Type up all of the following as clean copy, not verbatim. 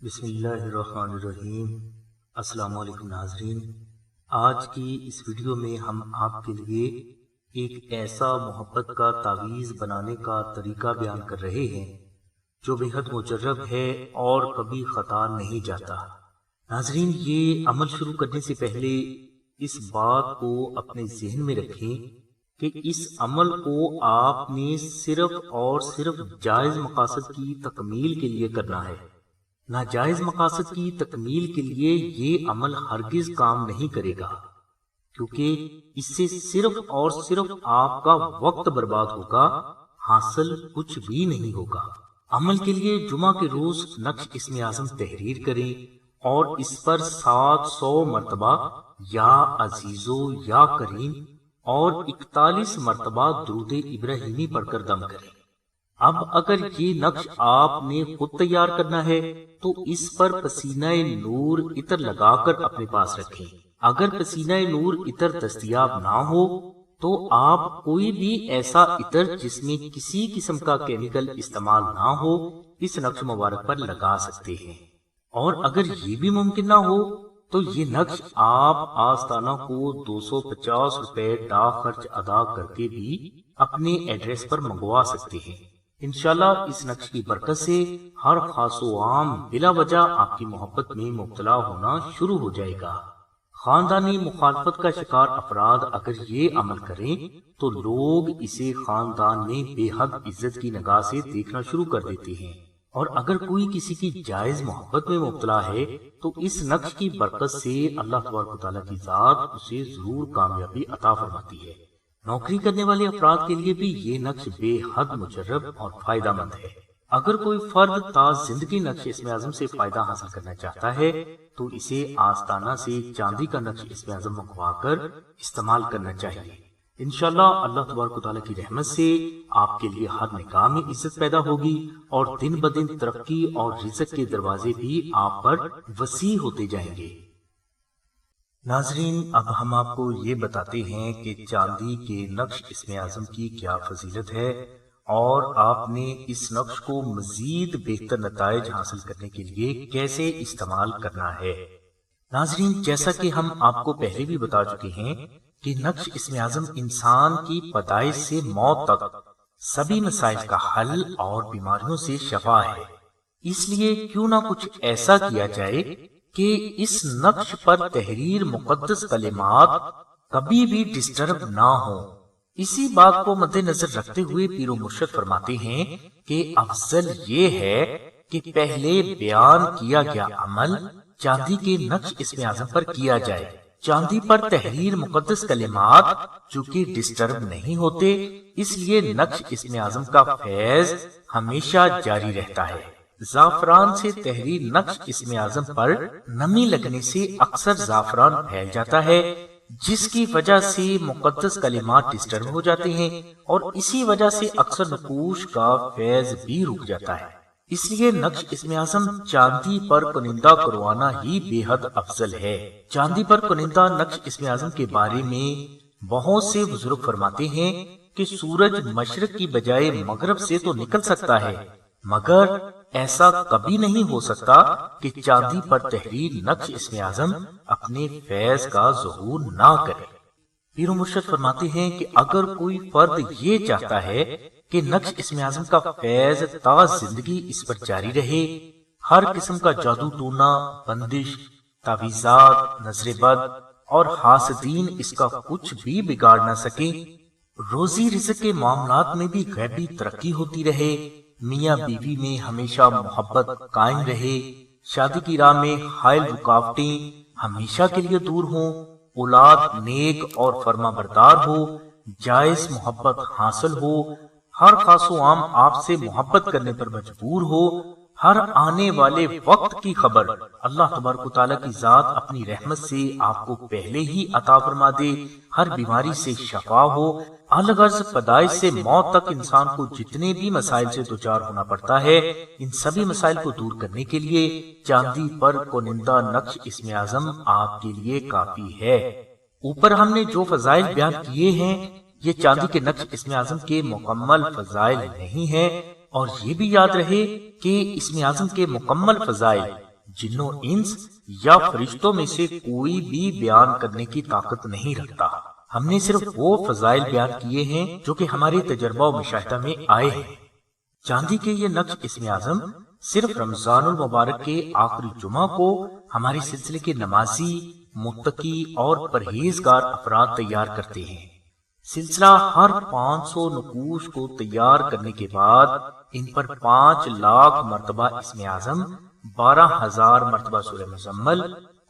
بسم اللہ الرحمن الرحیم۔ السلام علیکم ناظرین، آج کی اس ویڈیو میں ہم آپ کے لیے ایک ایسا محبت کا تعویذ بنانے کا طریقہ بیان کر رہے ہیں جو بے حد مجرب ہے اور کبھی خطا نہیں جاتا۔ ناظرین، یہ عمل شروع کرنے سے پہلے اس بات کو اپنے ذہن میں رکھیں کہ اس عمل کو آپ نے صرف اور صرف جائز مقاصد کی تکمیل کے لیے کرنا ہے۔ ناجائز مقاصد کی تکمیل کے لیے یہ عمل ہرگز کام نہیں کرے گا، کیونکہ اس سے صرف اور صرف آپ کا وقت برباد ہوگا، حاصل کچھ بھی نہیں ہوگا۔ عمل کے لیے جمعہ کے روز نقش اسم اعظم تحریر کریں اور اس پر 700 مرتبہ یا عزیزو یا کریم اور 41 مرتبہ درود ابراہیمی پڑھ کر دم کریں۔ اب اگر یہ نقش آپ نے خود تیار کرنا ہے تو اس پر پسینہ نور عطر لگا کر اپنے پاس رکھیں۔ اگر پسینہ نور عطر دستیاب نہ ہو تو آپ کوئی بھی ایسا عطر جس میں کسی قسم کا کیمیکل استعمال نہ ہو اس نقش مبارک پر لگا سکتے ہیں، اور اگر یہ بھی ممکن نہ ہو تو یہ نقش آپ آستانہ کو 250 روپے ڈاک خرچ ادا کر کے بھی اپنے ایڈریس پر منگوا سکتے ہیں۔ انشاءاللہ اس نقش کی برکت سے ہر خاص و عام بلا وجہ آپ کی محبت میں مبتلا ہونا شروع ہو جائے گا۔ خاندانی مخالفت کا شکار افراد اگر یہ عمل کریں تو لوگ اسے خاندان میں بے حد عزت کی نگاہ سے دیکھنا شروع کر دیتے ہیں، اور اگر کوئی کسی کی جائز محبت میں مبتلا ہے تو اس نقش کی برکت سے اللہ تبارک و تعالیٰ کی ذات اسے ضرور کامیابی عطا فرماتی ہے۔ نوکری کرنے والے افراد کے لیے بھی یہ نقش بے حد مجرب اور فائدہ مند ہے۔ اگر کوئی فرد تا زندگی نقش اسم اعظم سے فائدہ حاصل کرنا چاہتا ہے تو اسے آستانہ سے چاندی کا نقش اسم اعظم منگوا کر استعمال کرنا چاہیے۔ انشاءاللہ اللہ تبارک و تعالیٰ کی رحمت سے آپ کے لیے ہر نگاہ میں عزت پیدا ہوگی اور دن بدن ترقی اور رزق کے دروازے بھی آپ پر وسیع ہوتے جائیں گے۔ ناظرین، اب ہم آپ کو یہ بتاتے ہیں کہ چاندی کے نقش اسم اعظم کی کیا فضیلت ہے اور آپ نے اس نقش کو مزید بہتر نتائج حاصل کرنے کے لیے کیسے استعمال کرنا ہے۔ ناظرین، جیسا کہ ہم آپ کو پہلے بھی بتا چکے ہیں کہ نقش اسم اعظم انسان کی پیدائش سے موت تک سبھی مسائل کا حل اور بیماریوں سے شفا ہے۔ اس لیے کیوں نہ کچھ ایسا کیا جائے کہ اس نقش پر تحریر مقدس کلمات کبھی بھی ڈسٹرب نہ ہو۔ اسی بات کو مد نظر رکھتے ہوئے پیر و مرشد فرماتے ہیں کہ افضل یہ ہے کہ پہلے بیان کیا گیا عمل چاندی کے نقش اسم اعظم پر کیا جائے۔ چاندی پر تحریر مقدس کلمات چونکہ ڈسٹرب نہیں ہوتے، اس لیے نقش اسم اعظم کا فیض ہمیشہ جاری رہتا ہے۔ زعفران سے تحریر نقش اسم اعظم پر نمی لگنے سے اکثر زعفران پھیل جاتا ہے، جس کی وجہ سے مقدس کلمات ڈسٹرب ہو جاتے ہیں، اور اسی وجہ سے اکثر نقوش کا فیض بھی رک جاتا ہے۔ اس لیے نقش اسم اعظم چاندی پر کنندہ کروانا ہی بے حد افضل ہے۔ چاندی پر کنندہ نقش اسم اعظم کے بارے میں بہت سے بزرگ فرماتے ہیں کہ سورج مشرق کی بجائے مغرب سے تو نکل سکتا ہے، مگر ایسا کبھی نہیں ہو سکتا کہ چاندی پر تحریر نقش اسم اعظم اپنے فیض کا ظہور نہ کرے۔ پیر و مرشد فرماتے ہیں کہ اگر کوئی فرد یہ چاہتا ہے کہ نقش اسم اعظم کا فیض تا زندگی اس پر جاری رہے، ہر قسم کا جادو ٹونا، بندش، تعویذات، نظر بد اور حاسدین اس کا کچھ بھی بگاڑ نہ سکے، روزی رزق کے معاملات میں بھی غیبی ترقی ہوتی رہے، میاں بیوی میں ہمیشہ محبت قائم رہے، شادی کی راہ میں حائل رکاوٹیں ہمیشہ کے لیے دور ہوں، اولاد نیک اور فرما بردار ہو، جائز محبت حاصل ہو، ہر خاص و عام آپ سے محبت کرنے پر مجبور ہو، ہر آنے والے وقت کی خبر اللہ تبارک و تعالیٰ کی ذات اپنی رحمت سے آپ کو پہلے ہی عطا فرما دے، ہر بیماری سے شفا ہو، الغرض پیدائش سے موت تک انسان کو جتنے بھی مسائل سے دوچار ہونا پڑتا ہے، ان سبھی مسائل کو دور کرنے کے لیے چاندی پر کنندہ نقش اسم اعظم آپ کے لیے کافی ہے۔ اوپر ہم نے جو فضائل بیان کیے ہیں یہ چاندی کے نقش اسم اعظم کے مکمل فضائل نہیں ہیں، اور یہ بھی یاد رہے کہ اسم اعظم کے مکمل فضائل جنوں انس یا فرشتوں میں سے کوئی بھی بیان کرنے کی طاقت نہیں رکھتا۔ ہم نے صرف وہ فضائل بیان کیے ہیں جو کہ ہمارے تجربہ و مشاہدہ میں آئے ہیں۔ چاندی کے یہ نقش اسم اعظم صرف رمضان المبارک کے آخری جمعہ کو ہمارے سلسلے کے نمازی، متقی اور پرہیزگار افراد تیار کرتے ہیں۔ سلسلہ ہر 500 نقوش کو تیار کرنے کے بعد ان پر 5 لاکھ مرتبہ اسم اعظم، 12,000 مرتبہ سورہ مزمل،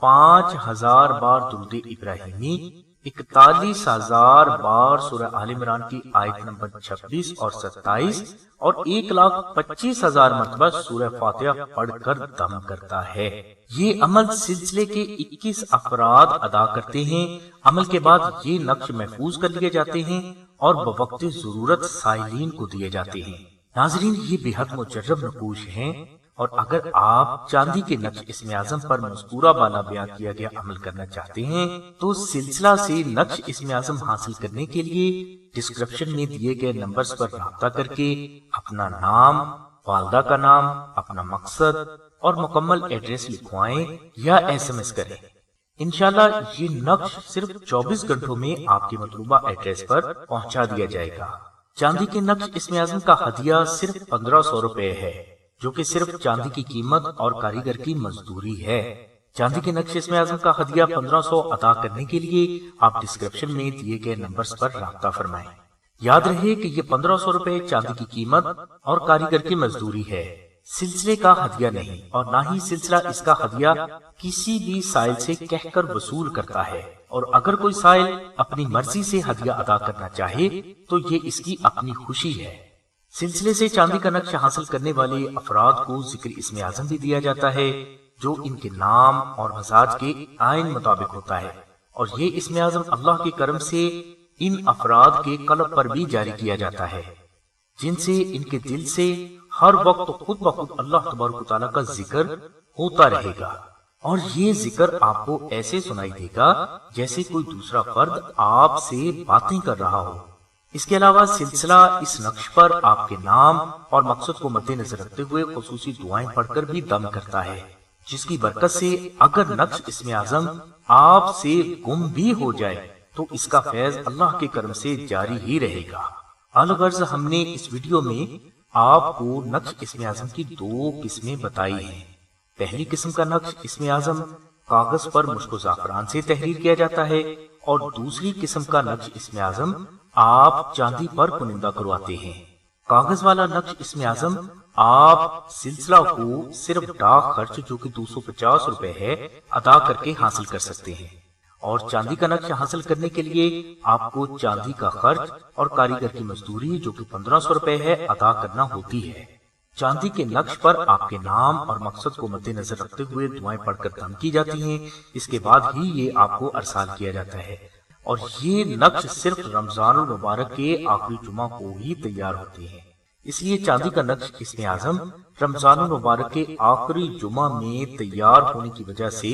5,000 بار درود ابراہیمی، 41,000 بار سورہ آل عمران کی آیت نمبر 26 اور 27 اور 1,25,000 مرتبہ سورہ فاتحہ پڑھ کر دم کرتا ہے۔ یہ عمل سلسلے کے 21 افراد ادا کرتے ہیں۔ عمل کے بعد یہ نقش محفوظ کر لیے جاتے ہیں اور بوقت ضرورت سائلین کو دیے جاتے ہیں۔ ناظرین، یہ بے حد مجرب نقوش ہیں، اور اگر آپ چاندی کے نقش اسم اعظم پر مذکورہ بالا بیان کیا گیا عمل کرنا چاہتے ہیں تو سلسلہ سے نقش اسم اعظم حاصل کرنے کے لیے ڈسکرپشن میں دیے گئے نمبرز پر رابطہ کر کے اپنا نام، والدہ کا نام، اپنا مقصد اور مکمل ایڈریس لکھوائیں یا SMS کریں۔ انشاءاللہ یہ نقش صرف 24 گھنٹوں میں آپ کے مطلوبہ ایڈریس پر پہنچا دیا جائے گا۔ چاندی کے نقش اسم اعظم کا ہدیہ صرف 1500 روپے ہے، جو کہ صرف چاندی کی قیمت اور کاریگر کی مزدوری ہے۔ چاندی کے نقش اسم اعظم کا ہدیہ 1500 ادا کرنے کے لیے آپ ڈسکرپشن میں دیے گئے نمبرز پر رابطہ فرمائیں۔ یاد رہے کہ یہ 1500 روپے چاندی کی قیمت اور کاریگر کی مزدوری ہے، سلسلے کا ہدیہ نہیں، اور نہ ہی سلسلہ اس کا ہدیہ کسی بھی سائل سے کہہ کر وصول کرتا ہے، اور اگر کوئی سائل اپنی مرضی سے ہدیہ ادا کرنا چاہے تو یہ اس کی اپنی خوشی ہے۔ سلسلے سے چاندی کا نقش حاصل کرنے والے افراد کو ذکر اسم اعظم بھی دیا جاتا ہے جو ان کے نام اور مزاج کے عین مطابق ہوتا ہے، اور یہ اسم اعظم اللہ کے کرم سے ان افراد کے قلب پر بھی جاری کیا جاتا ہے، جن سے ان کے دل سے ہر وقت خود بخود اللہ تبارک و تعالیٰ کا ذکر ہوتا رہے گا، اور یہ ذکر آپ کو ایسے سنائی دے گا جیسے کوئی دوسرا فرد آپ سے باتیں کر رہا ہو۔ اس کے علاوہ سلسلہ اس نقش پر آپ کے نام اور مقصد کو مد نظر رکھتے ہوئے خصوصی دعائیں پڑھ کر بھی دم کرتا ہے، جس کی برکت سے اگر نقش اسم اعظم آپ سے گم بھی ہو جائے تو اس کا فیض اللہ کے کرم سے جاری ہی رہے گا۔ الغرض ہم نے اس ویڈیو میں آپ کو نقش اسم اعظم کی 2 قسمیں بتائی ہیں۔ پہلی قسم کا نقش اسم اعظم کاغذ پر مشک و زعفران سے تحریر کیا جاتا ہے، اور دوسری قسم کا نقش اسم اعظم آپ چاندی پر کنندہ کرواتے ہیں۔ کاغذ والا نقش اسم اعظم آپ سلسلہ کو صرف ڈاک خرچ جو کہ 250 روپے ہے ادا کر کے حاصل کر سکتے ہیں، اور چاندی کا نقش حاصل کرنے کے لیے آپ کو چاندی کا خرچ اور کاریگر کی مزدوری جو کہ 1500 روپے ہے ادا کرنا ہوتی ہے۔ چاندی کے نقش پر آپ کے نام اور مقصد کو مد نظر رکھتے ہوئے دعائیں پڑھ کر دم کی جاتی ہیں، اس کے بعد ہی یہ آپ کو ارسال کیا جاتا ہے، اور یہ نقش صرف رمضان المبارک کے آخری جمعہ کو ہی تیار ہوتے ہیں۔ اس لیے چاندی کا نقش اسم اعظم رمضان المبارک کے آخری جمعہ میں تیار ہونے کی وجہ سے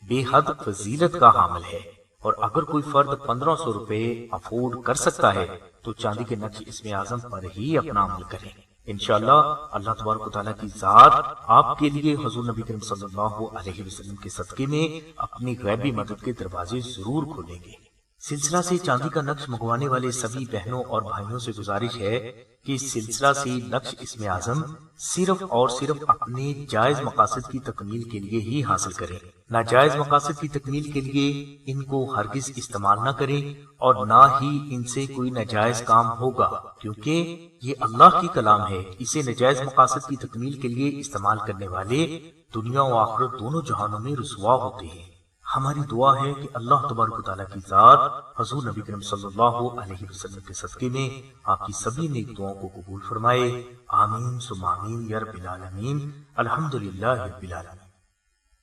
بے حد فضیلت کا حامل ہے، اور اگر کوئی فرد 1500 روپے افورڈ کر سکتا ہے تو چاندی کے نقش اسم اعظم پر ہی اپنا عمل کریں۔ انشاءاللہ اللہ تبارک و تعالیٰ کی ذات آپ کے لیے حضور نبی کریم صلی اللہ علیہ وسلم کے صدقے میں اپنی غیبی مدد کے دروازے ضرور کھولیں گے۔ سلسلہ سے چاندی کا نقش منگوانے والے سبھی بہنوں اور بھائیوں سے گزارش ہے کہ سلسلہ سے نقش اسم اعظم صرف اور صرف اپنے جائز مقاصد کی تکمیل کے لیے ہی حاصل کریں، ناجائز مقاصد کی تکمیل کے لیے ان کو ہرگز استعمال نہ کریں، اور نہ ہی ان سے کوئی ناجائز کام ہوگا، کیونکہ یہ اللہ کی کلام ہے۔ اسے ناجائز مقاصد کی تکمیل کے لیے استعمال کرنے والے دنیا و آخرت دونوں جہانوں میں رسوا ہوتے ہیں۔ ہماری دعا ہے کہ اللہ تبارک و تعالیٰ کی ذات حضور نبی کریم صلی اللہ علیہ وسلم کے صدقے میں آپ کی سبھی نیک دعاؤں کو قبول فرمائے۔ آمین ثم آمین یا رب العالمین۔ الحمدللہ رب العالمین۔